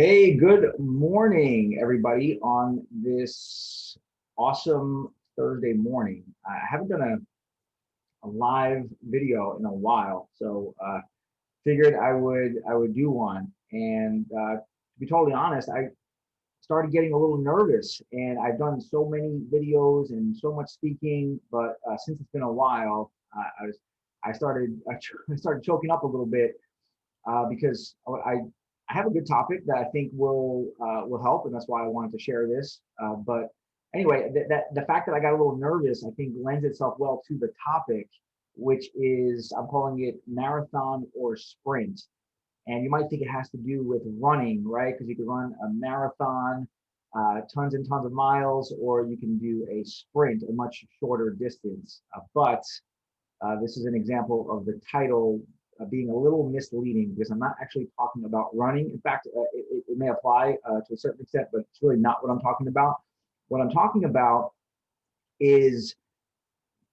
Hey, good morning, everybody, on this awesome Thursday morning. I haven't done a live video in a while, so figured I would do one. And to be totally honest, I started getting a little nervous, and I've done so many videos and so much speaking, but since it's been a while, I started choking up a little bit because I have a good topic that I think will help, and that's why I wanted to share this. But anyway, the fact that I got a little nervous, I think, lends itself well to the topic, which is I'm calling it marathon or sprint. And you might think it has to do with running, right? Because you could run a marathon, tons and tons of miles, or you can do a sprint, a much shorter distance. But this is an example of the title being a little misleading because I'm not actually talking about running. In fact, it may apply to a certain extent, but it's really not what I'm talking about. What I'm talking about is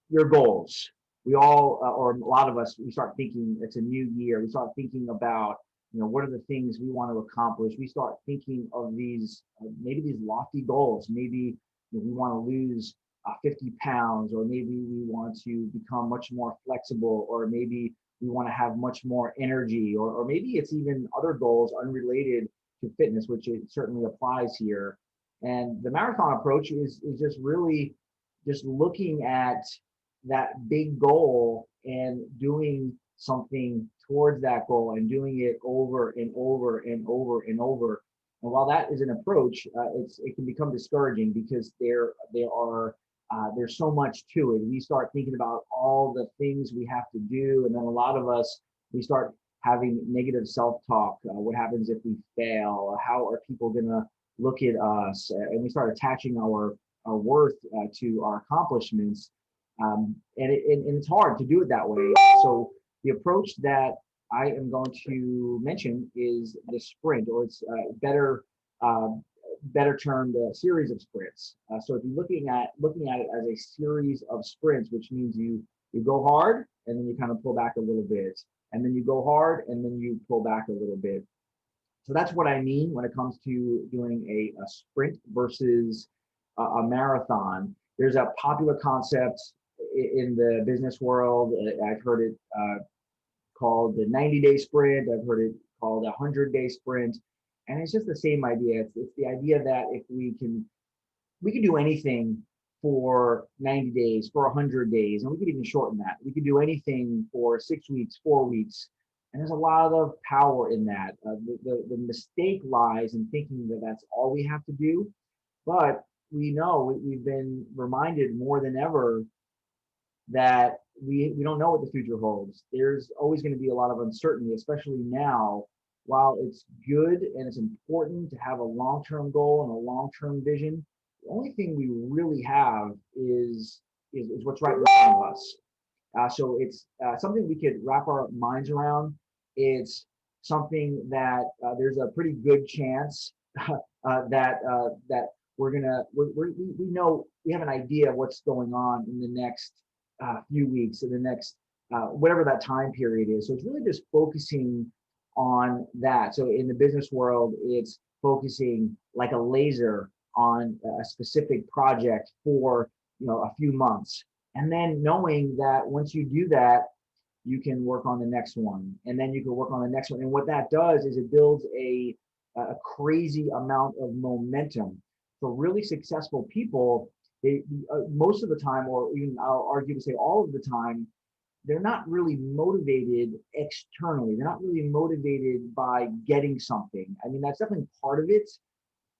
your goals. We all, or a lot of us, we start thinking it's a new year. We start thinking about, what are the things we want to accomplish. We start thinking of these, maybe these lofty goals. Maybe we want to lose 50 pounds, or maybe we want to become much more flexible, or maybe we want to have much more energy, or maybe it's even other goals unrelated to fitness, which it certainly applies here. And the marathon approach is just really just looking at that big goal and doing something towards that goal and doing it over and over and over and over. And while that is an approach, it can become discouraging because there's so much to it. We start thinking about all the things we have to do, and then a lot of us we start having negative self-talk. What happens if we fail? How are people gonna look at us? And we start attaching our worth to our accomplishments, and it's hard to do it that way. So the approach that I am going to mention is the sprint, or it's uh, better termed a series of sprints. So if you're looking at it as a series of sprints, which means you go hard and then you kind of pull back a little bit, and then you go hard and then you pull back a little bit. So that's what I mean when it comes to doing a sprint versus a marathon. There's a popular concept in the business world. I've heard it called the 90-day sprint. I've heard it called a 100-day sprint. And it's just the same idea. It's the idea that if we can do anything for 90 days, for 100 days, and we could even shorten that. We could do anything for 6 weeks, 4 weeks. And there's a lot of power in that. The mistake lies in thinking that that's all we have to do. But we know we've been reminded more than ever that we don't know what the future holds. There's always going to be a lot of uncertainty, especially now. While it's good and it's important to have a long-term goal and a long-term vision, the only thing we really have is what's right in front of us. So it's something we could wrap our minds around. It's something that there's a pretty good chance that we know we have an idea of what's going on in the next few weeks, in the next whatever that time period is. So it's really just focusing on that. So in the business world, it's focusing like a laser on a specific project for a few months, and then knowing that once you do that, you can work on the next one, and then you can work on the next one. And what that does is it builds a crazy amount of momentum. For really successful people, most of the time, or even I'll argue to say all of the time, they're not really motivated externally. They're not really motivated by getting something. I mean, that's definitely part of it.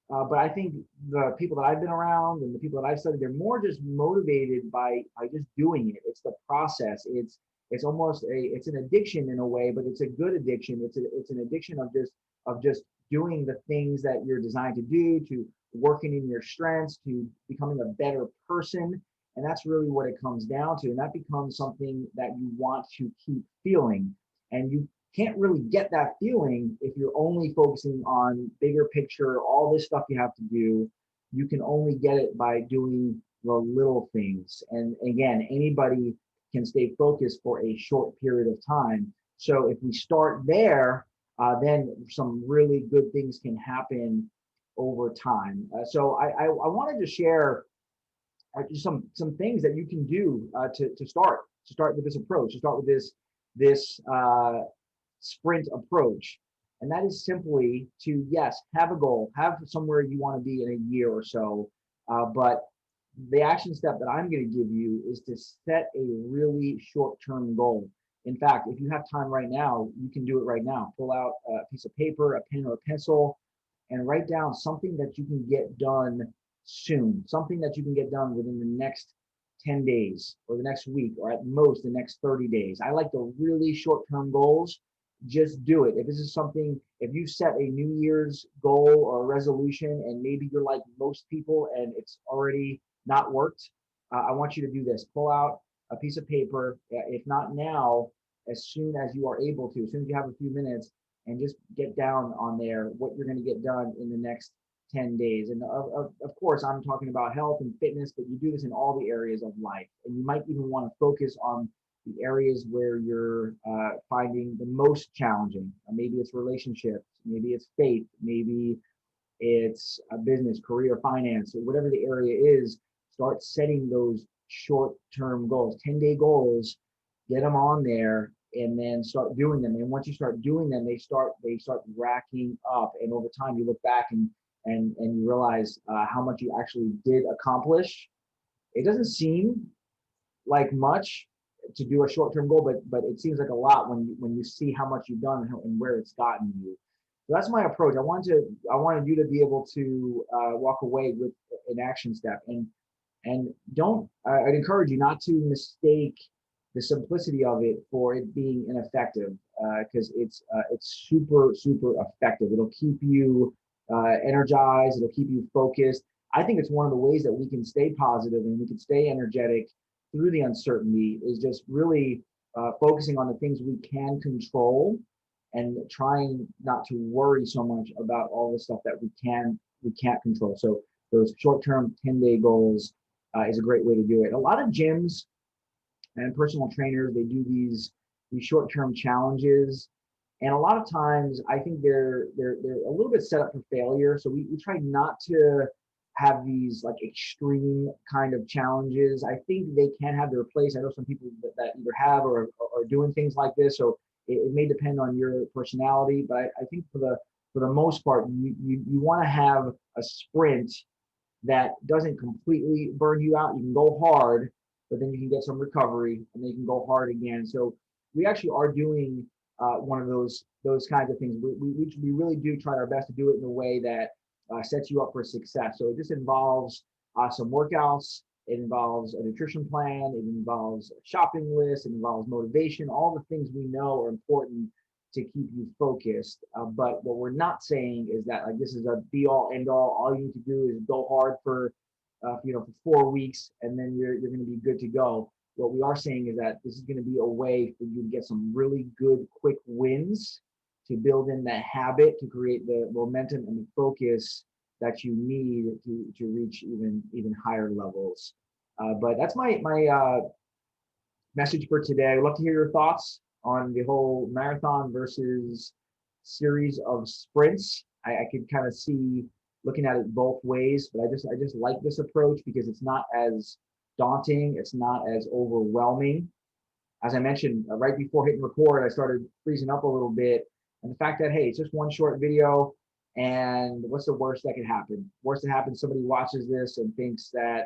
But I think the people that I've been around and the people that I've studied, they're more just motivated by just doing it. It's the process. It's almost it's an addiction in a way, but it's a good addiction. It's an addiction of just doing the things that you're designed to do, to working in your strengths, to becoming a better person. And that's really what it comes down to. And that becomes something that you want to keep feeling. And you can't really get that feeling if you're only focusing on bigger picture, all this stuff you have to do. You can only get it by doing the little things. And again, anybody can stay focused for a short period of time. So if we start there, then some really good things can happen over time. So I wanted to share just some things that you can do to start with this approach, to start with this sprint approach. And that is simply to, yes, have a goal, have somewhere you want to be in a year or so. But the action step that I'm going to give you is to set a really short-term goal. In fact, if you have time right now, you can do it right now. Pull out a piece of paper, a pen or a pencil, and write down something that you can get done soon, something that you can get done within the next 10 days or the next week, or at most the next 30 days. I like the really short-term goals. Just do it. If this is something, if you set a New Year's goal or a resolution and maybe you're like most people and it's already not worked, I want you to do this. Pull out a piece of paper, if not now, as soon as you are able to, as soon as you have a few minutes, and just get down on there what you're going to get done in the next 10 days. And of course, I'm talking about health and fitness, but you do this in all the areas of life. And you might even want to focus on the areas where you're finding the most challenging. Maybe it's relationships, maybe it's faith, maybe it's a business, career, finance, or whatever the area is. Start setting those short-term goals, 10-day goals, get them on there, and then start doing them. And once you start doing them, they start racking up. And over time, you look back and you realize how much you actually did accomplish. It doesn't seem like much to do a short-term goal, but it seems like a lot when you see how much you've done and where it's gotten you. So that's my approach. I wanted you to be able to walk away with an action step, and don't. I'd encourage you not to mistake the simplicity of it for it being ineffective, because it's super effective. It'll keep you energized. It'll keep you focused. I think it's one of the ways that we can stay positive and we can stay energetic through the uncertainty, is just really focusing on the things we can control and trying not to worry so much about all the stuff that we can't control. So those short-term 10-day goals is a great way to do it. A lot of gyms and personal trainers, they do these short-term challenges, and a lot of times I think they're a little bit set up for failure. So we try not to have these like extreme kind of challenges. I think they can have their place. I know some people that either have or are doing things like this. So it may depend on your personality, but I think for the most part, you want to have a sprint that doesn't completely burn you out. You can go hard, but then you can get some recovery, and then you can go hard again. So we actually are doing one of those kinds of things. We really do try our best to do it in a way that sets you up for success. So it just involves some workouts. It involves a nutrition plan. It involves a shopping list. It involves motivation. All the things we know are important to keep you focused. But what we're not saying is that like this is a be all end all. All you need to do is go hard for for 4 weeks, and then you're going to be good to go. What we are saying is that this is going to be a way for you to get some really good quick wins, to build in that habit, to create the momentum and the focus that you need to reach even higher levels. But that's my message for today. I'd love to hear your thoughts on the whole marathon versus series of sprints. I could kind of see looking at it both ways, but I just like this approach because it's not as daunting, it's not as overwhelming. As I mentioned, right before hitting record, I started freezing up a little bit. And the fact that, hey, it's just one short video, and what's the worst that could happen? Worst that happens, somebody watches this and thinks that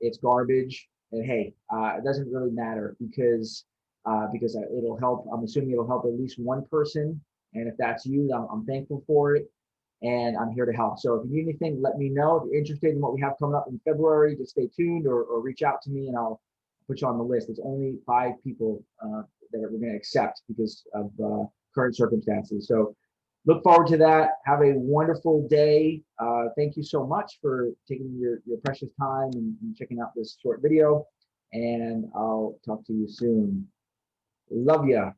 it's garbage. And hey, it doesn't really matter because it'll help. I'm assuming it'll help at least one person. And if that's you, I'm thankful for it. And I'm here to help. So if you need anything, let me know. If you're interested in what we have coming up in February, just stay tuned or reach out to me and I'll put you on the list. It's only 5 people that we're going to accept because of current circumstances. So look forward to that. Have a wonderful day. Thank you so much for taking your precious time and checking out this short video. And I'll talk to you soon. Love ya.